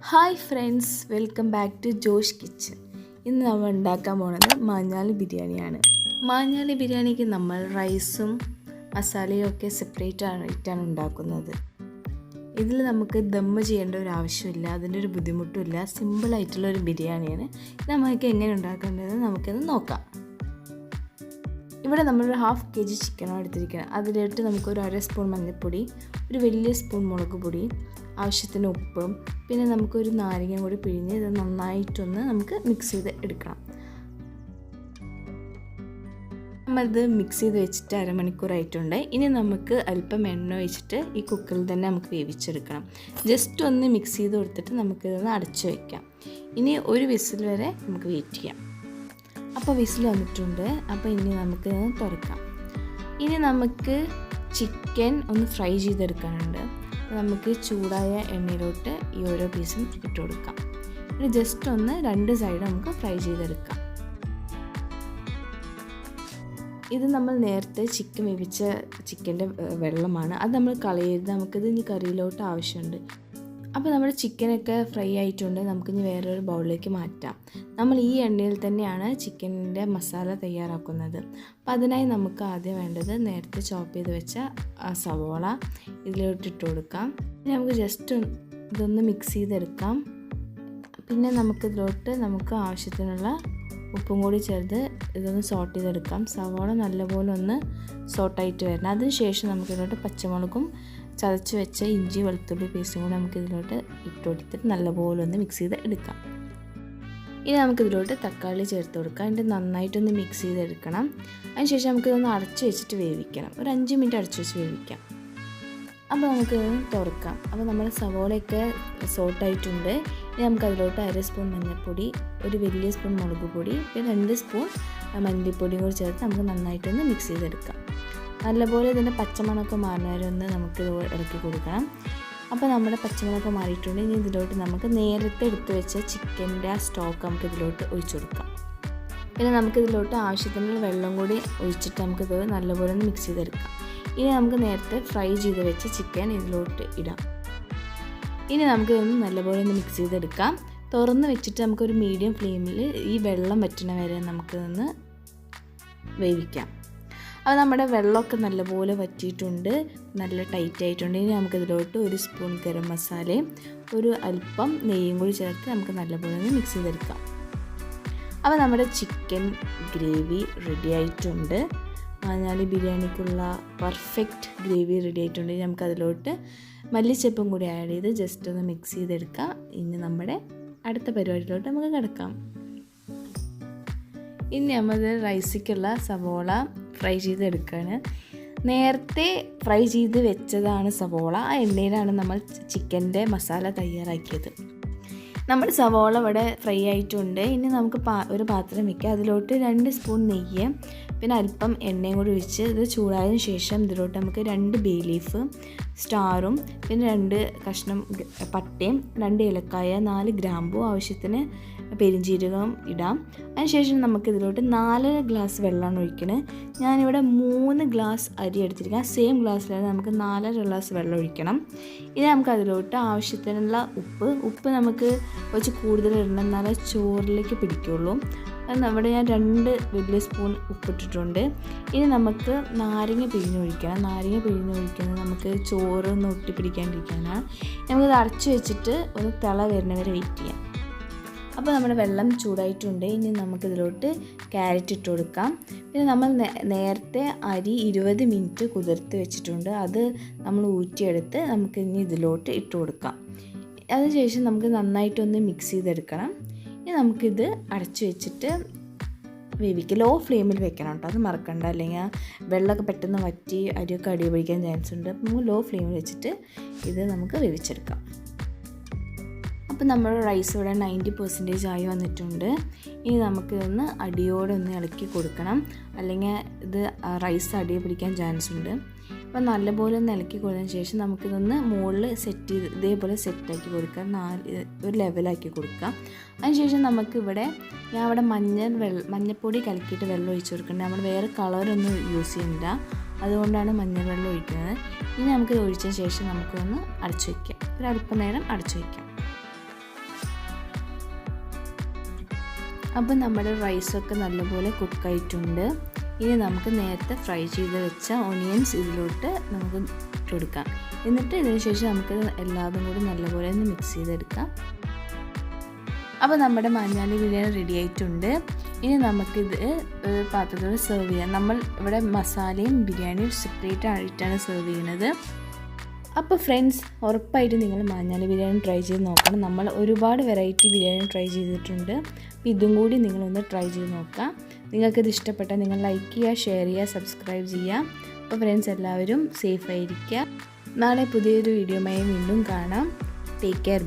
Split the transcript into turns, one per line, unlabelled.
Hi friends, welcome back to Josh kitchen. ഇന്ന് നമ്മൾ ഉണ്ടാക്കാൻ പോകുന്നത് മാഞ്ഞാലി ബിരിയാണിയാണ്. മാഞ്ഞാലി ബിരിയാണിക്ക് നമ്മൾ റൈസും മസാലയും ഒക്കെ സെപ്പറേറ്റ് ആയിട്ടാണ് ഉണ്ടാക്കുന്നത്. ഇതിൽ നമുക്ക് ദമ്മ് ചെയ്യേണ്ട ഒരു ആവശ്യമില്ല, അതിൻ്റെ ഒരു ബുദ്ധിമുട്ടുമില്ല. സിമ്പിളായിട്ടുള്ളൊരു ബിരിയാണിയാണ്. ഇത് നമുക്ക് എങ്ങനെ ഉണ്ടാക്കേണ്ടത് നമുക്കൊന്ന് നോക്കാം. ഇവിടെ നമ്മളൊരു 1/2 kg ചിക്കനാണ് എടുത്തിരിക്കുന്നത്. അതിലോട്ട് നമുക്കൊരു 1/2 സ്പൂൺ മഞ്ഞൾപ്പൊടി, ഒരു വലിയ സ്പൂൺ മുളക് പൊടി, ആവശ്യത്തിന് ഉപ്പും, പിന്നെ നമുക്കൊരു നാരങ്ങ കൂടി പിഴിഞ്ഞ് ഇത് നന്നായിട്ടൊന്ന് നമുക്ക് മിക്സ് ചെയ്ത് എടുക്കണം. നമ്മളിത് മിക്സ് ചെയ്ത് വെച്ചിട്ട് അരമണിക്കൂറായിട്ടുണ്ട്. ഇനി നമുക്ക് അല്പം എണ്ണ ഒഴിച്ചിട്ട് ഈ കുക്കറിൽ തന്നെ നമുക്ക് വേവിച്ചെടുക്കണം. ജസ്റ്റ് ഒന്ന് മിക്സ് ചെയ്ത് കൊടുത്തിട്ട് നമുക്കിതൊന്ന് അടച്ചു വയ്ക്കാം. ഇനി ഒരു വിസിൽ വരെ നമുക്ക് വെയിറ്റ് ചെയ്യാം. അപ്പോൾ വിസിൽ വന്നിട്ടുണ്ട്. അപ്പോൾ ഇനി നമുക്ക് തുറക്കാം. ഇനി നമുക്ക് ചിക്കൻ ഒന്ന് ഫ്രൈ ചെയ്തെടുക്കാനുണ്ട്. നമുക്ക് ചൂടായ എണ്ണയിലോട്ട് ഈ ഓരോ പീസും ഇട്ട് കൊടുക്കാം. ഇനി ജസ്റ്റ് ഒന്ന് 2 സൈഡ് നമുക്ക് ഫ്രൈ ചെയ്തെടുക്കാം. ഇത് നമ്മൾ നേരത്തെ ചിക്കൻ വേവിച്ച ചിക്കൻ്റെ വെള്ളമാണ്. അത് നമ്മൾ കളയരുത്. നമുക്കിത് ഇനി കറിയിലോട്ട് ആവശ്യമുണ്ട്. അപ്പോൾ നമ്മുടെ ചിക്കനൊക്കെ ഫ്രൈ ആയിട്ടുണ്ട്. നമുക്കിനി വേറൊരു ബൗളിലേക്ക് മാറ്റാം. നമ്മൾ ഈ എണ്ണയിൽ തന്നെയാണ് ചിക്കനിൻ്റെ മസാല തയ്യാറാക്കുന്നത്. അപ്പോൾ അതിനായി നമുക്ക് ആദ്യം വേണ്ടത് നേരത്തെ ചോപ്പ് ചെയ്ത് വെച്ച സവോള ഇതിലോട്ട് ഇട്ട് കൊടുക്കാം. പിന്നെ നമുക്ക് ജസ്റ്റ് ഇതൊന്ന് മിക്സ് ചെയ്തെടുക്കാം. പിന്നെ നമുക്ക് ആവശ്യത്തിനുള്ള ഉപ്പും കൂടി ചേർത്ത് ഇതൊന്ന് സോട്ട് ചെയ്തെടുക്കാം. സവോള നല്ലപോലെ ഒന്ന് സോട്ടായിട്ട് വരണം. അതിനുശേഷം നമുക്കിതിലോട്ട് പച്ചമുളകും ചതച്ച് വെച്ച ഇഞ്ചി വെളുത്തുള്ളി പേസ്റ്റും കൂടി നമുക്കിതിലോട്ട് ഇട്ട് കൊടുത്തിട്ട് നല്ലപോലെ ഒന്ന് മിക്സ് ചെയ്ത് എടുക്കാം. ഇനി നമുക്കിതിലോട്ട് തക്കാളി ചേർത്ത് കൊടുക്കാം. എന്നിട്ട് നന്നായിട്ടൊന്ന് മിക്സ് ചെയ്തെടുക്കണം. അതിനുശേഷം നമുക്കിതൊന്ന് അടച്ച് വെച്ചിട്ട് വേവിക്കണം. ഒരു 5 മിനിറ്റ് അടച്ച് വെച്ച് വേവിക്കാം. അപ്പോൾ നമുക്ക് തുറക്കാം. അപ്പോൾ നമ്മുടെ സവോളയൊക്കെ സോട്ടായിട്ടുണ്ട്. ഇനി നമുക്കതിലോട്ട് 1/2 സ്പൂൺ മഞ്ഞൾപ്പൊടി, ഒരു വലിയ സ്പൂൺ മുളക് പൊടി, പിന്നെ 2 സ്പൂൺ മല്ലിപ്പൊടിയും കൂടി ചേർത്ത് നമുക്ക് നന്നായിട്ടൊന്ന് മിക്സ് ചെയ്തെടുക്കാം. നല്ലപോലെ ഇതിൻ്റെ പച്ചമണമൊക്കെ മാറുന്ന വരെ ഒന്ന് നമുക്ക് ഇളക്കി കൊടുക്കണം. അപ്പോൾ നമ്മുടെ പച്ചമണമൊക്കെ മാറിയിട്ടുണ്ട്. ഇനി ഇതിലോട്ട് നമുക്ക് നേരത്തെ എടുത്ത് വെച്ച ചിക്കൻ്റെ ആ സ്റ്റോക്ക് നമുക്ക് ഇതിലോട്ട് ഒഴിച്ചു കൊടുക്കാം. പിന്നെ നമുക്കിതിലോട്ട് ആവശ്യത്തിനുള്ള വെള്ളം കൂടി ഒഴിച്ചിട്ട് നമുക്കിത് നല്ലപോലെ ഒന്ന് മിക്സ് ചെയ്തെടുക്കാം. ഇനി നമുക്ക് നേരത്തെ ഫ്രൈ ചെയ്ത് വെച്ച ചിക്കൻ ഇതിലോട്ട് ഇടാം. ഇനി നമുക്കിതൊന്ന് നല്ലപോലെ ഒന്ന് മിക്സ് ചെയ്തെടുക്കാം. തുറന്ന് വെച്ചിട്ട് നമുക്കൊരു മീഡിയം ഫ്ലെയിമിൽ ഈ വെള്ളം വറ്റണ വരെ നമുക്കിതൊന്ന് വേവിക്കാം. അത് നമ്മുടെ വെള്ളമൊക്കെ നല്ലപോലെ വറ്റിയിട്ടുണ്ട്, നല്ല ടൈറ്റ് ആയിട്ടുണ്ട്. ഇനി നമുക്കിതിലോട്ട് 1 സ്പൂൺ ഗരം മസാലയും ഒരു അല്പം നെയ്യും കൂടി ചേർത്ത് നമുക്ക് നല്ലപോലെ ഒന്ന് മിക്സ് ചെയ്തെടുക്കാം. അപ്പോൾ നമ്മുടെ ചിക്കൻ ഗ്രേവി റെഡി ആയിട്ടുണ്ട്. മാഞ്ഞാലി ബിരിയാണിക്കുള്ള പെർഫെക്റ്റ് ഗ്രേവി റെഡി ആയിട്ടുണ്ട്. ഇനി നമുക്കതിലോട്ട് മല്ലിച്ചപ്പും കൂടി ആഡ് ചെയ്ത് ജസ്റ്റ് ഒന്ന് മിക്സ് ചെയ്തെടുക്കാം. ഇനി നമ്മുടെ അടുത്ത പരിപാടിയിലോട്ട് നമുക്ക് കിടക്കാം. ഇനി നമ്മൾ റൈസിക്കുള്ള സവോള ഫ്രൈ ചെയ്തെടുക്കുകയാണ്. നേരത്തെ ഫ്രൈ ചെയ്ത് വെച്ചതാണ് സവോള. ആ എണ്ണയിലാണ് നമ്മൾ ചിക്കൻ്റെ മസാല തയ്യാറാക്കിയത്. നമ്മുടെ സവോള ഇവിടെ ഫ്രൈ ആയിട്ടുണ്ട്. ഇനി നമുക്ക് ഒരു പാത്രം വയ്ക്കുക. അതിലോട്ട് 2 സ്പൂൺ നെയ്യ്, പിന്നെ അല്പം എണ്ണയും കൂടി ഒഴിച്ച് ഇത് ചൂടായതിനു ശേഷം ഇതിലോട്ട് നമുക്ക് 2 ബേ ലീഫ്, സ്റ്റാറും, പിന്നെ 2 കഷ്ണം പട്ടയും, 2 ഏലക്കായ, 4 ഗ്രാമ്പൂ, ആവശ്യത്തിന് പെരിഞ്ജീരകം ഇടാം. അതിനുശേഷം നമുക്കിതിലോട്ട് 4 ഗ്ലാസ് വെള്ളമാണ് ഒഴിക്കുന്നത്. ഞാനിവിടെ 3 ഗ്ലാസ് അരി എടുത്തിരിക്കുക. ആ സെയിം ഗ്ലാസ്സിലാണ് നമുക്ക് 4 ഗ്ലാസ് വെള്ളം ഒഴിക്കണം. ഇനി നമുക്കതിലോട്ട് ആവശ്യത്തിനുള്ള ഉപ്പ് നമുക്ക് കുറച്ച് കൂടുതൽ ഇടണം, എന്നാലേ ചോറിലേക്ക് പിടിക്കുള്ളൂ. അവിടെ ഞാൻ 2 വലിയ സ്പൂൺ ഉപ്പിട്ടിട്ടുണ്ട്. ഇനി നമുക്ക് നാരങ്ങ പിഴിഞ്ഞൊഴിക്കണം. നാരങ്ങ പിഴിഞ്ഞൊഴിക്കുന്നത് നമുക്ക് ചോറൊന്ന് ഒട്ടിപ്പിടിക്കാണ്ടിരിക്കാനാണ്. നമുക്കിത് അടച്ചു വെച്ചിട്ട് ഒന്ന് തിള വരുന്നവരെ വെയിറ്റ് ചെയ്യാം. അപ്പോൾ നമ്മുടെ വെള്ളം ചൂടായിട്ടുണ്ട്. ഇനി നമുക്കിതിലോട്ട് ക്യാരറ്റ് ഇട്ട് കൊടുക്കാം. പിന്നെ നമ്മൾ നേരത്തെ അരി 20 മിനിറ്റ് കുതിർത്ത് വെച്ചിട്ടുണ്ട്. അത് നമ്മൾ ഊറ്റിയെടുത്ത് നമുക്ക് ഇനി ഇതിലോട്ട് ഇട്ട് കൊടുക്കാം. അതിനുശേഷം നമുക്ക് നന്നായിട്ടൊന്ന് മിക്സ് ചെയ്തെടുക്കണം. ഇനി നമുക്കിത് അടച്ചു വെച്ചിട്ട് വേവിക്കുക. ലോ ഫ്ലെയിമിൽ വെക്കണം കേട്ടോ, അത് മറക്കണ്ട. അല്ലെങ്കിൽ വെള്ളമൊക്കെ പെട്ടെന്ന് വറ്റി അരിയൊക്കെ അടി പിടിക്കാൻ ചാൻസ് ഉണ്ട്. അപ്പോൾ നമുക്ക് ലോ ഫ്ലെയിമിൽ വെച്ചിട്ട് ഇത് നമുക്ക് വേവിച്ചെടുക്കാം. അപ്പോൾ നമ്മുടെ റൈസ് ഇവിടെ 90% ആയി വന്നിട്ടുണ്ട്. ഇനി നമുക്കിതൊന്ന് അടിയോടെ ഒന്ന് ഇളക്കി കൊടുക്കണം, അല്ലെങ്കിൽ ഇത് റൈസ് അടിയെ പിടിക്കാൻ ചാൻസ് ഉണ്ട്. അപ്പോൾ നല്ലപോലെ ഒന്ന് ഇളക്കി കൊടുത്തതിന് ശേഷം നമുക്കിതൊന്ന് മുകളിൽ സെറ്റ് ചെയ്ത് ഇതേപോലെ സെറ്റാക്കി കൊടുക്കുക, ഒരു ലെവലാക്കി കൊടുക്കുക. അതിനുശേഷം നമുക്കിവിടെ ഞാൻ ഇവിടെ മഞ്ഞൾപ്പൊടി കലക്കിയിട്ട് വെള്ളം ഒഴിച്ച് കൊടുക്കേണ്ടത്. നമ്മൾ വേറെ കളറൊന്നും യൂസ് ചെയ്യണ്ട, അതുകൊണ്ടാണ് മഞ്ഞൾ വെള്ളം ഒഴിക്കുന്നത്. ഇനി നമുക്കിത് ഒഴിച്ചതിന് ശേഷം നമുക്കൊന്ന് അടച്ചു വയ്ക്കാം. ഒരു അല്പനേരം അടച്ചു വയ്ക്കാം. അപ്പോൾ നമ്മുടെ റൈസൊക്കെ നല്ലപോലെ കുക്കായിട്ടുണ്ട്. ഇനി നമുക്ക് നേരത്തെ ഫ്രൈ ചെയ്ത് വെച്ച ഓണിയൻസ് ഇതിലോട്ട് നമുക്ക് ഇട്ട് കൊടുക്കാം. എന്നിട്ട് ഇതിന് ശേഷം നമുക്ക് എല്ലാതും കൂടി നല്ലപോലെ ഒന്ന് മിക്സ് ചെയ്തെടുക്കാം. അപ്പോൾ നമ്മുടെ മഞ്ഞാലി ബിരിയാണി റെഡി ആയിട്ടുണ്ട്. ഇനി നമുക്കിത് പാത്രത്തോടെ സെർവ് ചെയ്യാം. നമ്മൾ ഇവിടെ മസാലയും ബിരിയാണിയും സെപ്പറേറ്റ് ആയിട്ടാണ് സെർവ് ചെയ്യുന്നത്. അപ്പോൾ ഫ്രണ്ട്സ്, ഉറപ്പായിട്ട് നിങ്ങൾ മഞ്ഞാലി ബിരിയാണി ട്രൈ ചെയ്ത് നോക്കണം. നമ്മൾ ഒരുപാട് വെറൈറ്റി ബിരിയാണി ട്രൈ ചെയ്തിട്ടുണ്ട്. അപ്പോൾ ഇതും കൂടി നിങ്ങളൊന്ന് ട്രൈ ചെയ്ത് നോക്കാം. നിങ്ങൾക്കിത് ഇഷ്ടപ്പെട്ടാൽ നിങ്ങൾ ലൈക്ക് ചെയ്യുക, ഷെയർ ചെയ്യുക, സബ്സ്ക്രൈബ് ചെയ്യുക. അപ്പോൾ ഫ്രണ്ട്സ്, എല്ലാവരും സേഫ് ആയിരിക്കുക. നാളെ പുതിയൊരു വീഡിയോയുമായി വീണ്ടും കാണാം. Take care.